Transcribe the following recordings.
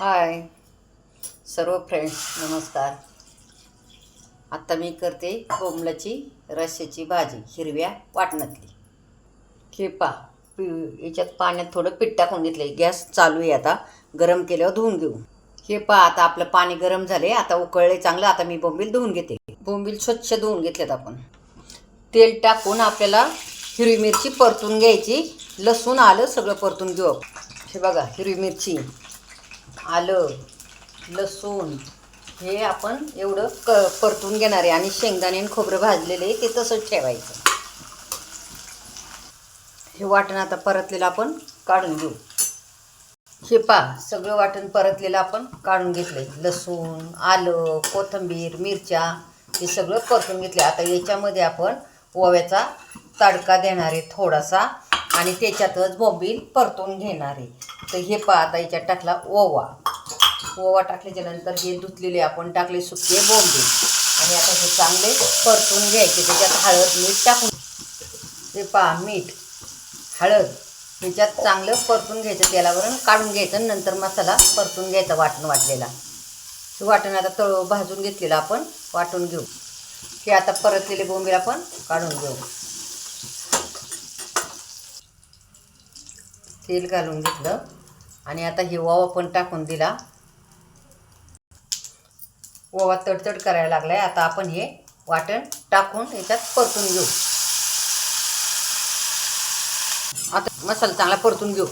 हाय सर्व फ्रेंड्स, नमस्कार. आता मी करते बोंबलाची रश्श्याची भाजी हिरव्या वाटणातली. हे याच्यात पाण्यात थोडं पीठ टाकून घेतलं आहे. गॅस चालू आहे. आता गरम केल्यावर धुवून घेऊ. हे आता आपलं पाणी गरम झाले. आता उकळले चांगलं. आता मी बोंबील धुवून घेते. बोंबील स्वच्छ धुवून घेतलेत आपण. तेल टाकून आपल्याला हिरवी मिरची परतून घ्यायची. लसूण आलं सगळं परतून घेऊ. हे बघा, हिरवी मिरची, आलं, लसूण हे आपण एवढं परतून घेणार आहे. आणि शेंगदाणे आणि खोबरं भाजलेले आहे ते तसंच ठेवायचं. हे वाटण आता परतलेलं आपण काढून घेऊ. हे सगळं वाटण परतलेलं आपण काढून घेतलंय. लसूण, आलं, कोथिंबीर, मिरच्या हे सगळं परतून घेतलं. आता याच्यामध्ये आपण ओव्याचा तडका देणार आहे थोडासा, आणि त्याच्यातच बोंबील परतून घेणार आहे. तर हे आता याच्यात टाकला ओवा टाकल्याच्या नंतर हे धुतलेले आपण टाकले सुके बोंबील, आणि आता हे चांगले परतून घ्यायचे. त्याच्यात हळद, मीठ टाकून हे मीठ, हळद ह्याच्यात चांगलं परतून घ्यायचं. तेलावरून काढून घ्यायचं. नंतर मसाला परतून घ्यायचा वाटण वाटलेला. हे वाटण आता भाजून घेतलेलं आपण वाटून घेऊ. हे आता परतलेले बोंबील आपण काढून घेऊ. तेल घालून घेतलं आणि आता हे ओवा पण टाकून दिला. ओवा तडतड करायला लागलाय. आता आपण हे वाटण टाकून याच्यात परतून घेऊ. आता मसाला चांगला परतून घेऊ.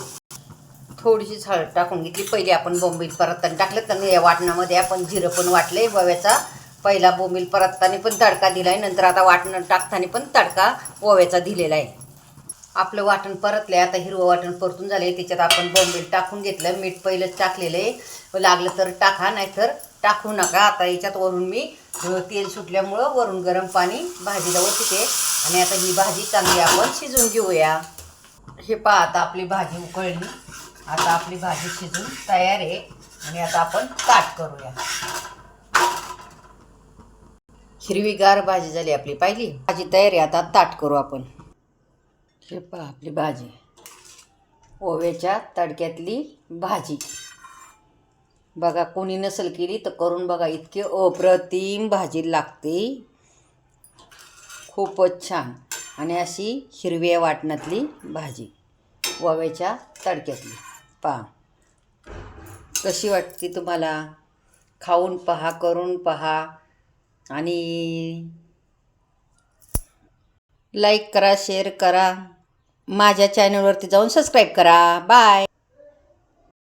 थोडीशी हळद टाकून घेतली. पहिले आपण बोंबील परतताना टाकलं, तर या वाटणामध्ये आपण जिरं पण वाटले ओव्याचा. पहिला बोंबील परतताना पण तडका दिला आहे. नंतर आता वाटण टाकताना पण तडका ओव्याचा दिलेला आहे. आपलं वाटण परतलं आहे. आता हिरवं वाटण परतून झालं आहे. त्याच्यात आपण बोंबील टाकून घेतलं. मीठ पहिलंच टाकलेलं आहे. लागलं तर टाका, नाहीतर टाकू नका. आता याच्यात वरून मी तेल सुटल्यामुळं वरून गरम पाणी भाजीला ओतते. आणि आता ही भाजी चांगली आपण शिजवून घेऊया. हे आता आपली भाजी उकळली. आता आपली भाजी शिजून तयार आहे. आणि आता आपण ताट करूया. हिरवीगार भाजी झाली आपली. पाहिली भाजी तयार आहे. आता ताट करू आपण. हे आपली भाजी, ओव्याच्या तडक्यातली भाजी. बघा, कोणी नसेल केली तर करून बघा. इतके अप्रतिम भाजी लागते. खूपच छान. आणि अशी हिरव्या वाटणातली भाजी ओव्याच्या तडक्यातली. कशी वाटते तुम्हाला? खाऊन पहा, करून पहा, आणि लाईक करा, शेअर करा. माझ्या चॅनलवरती जाऊन सबस्क्राईब करा. बाय.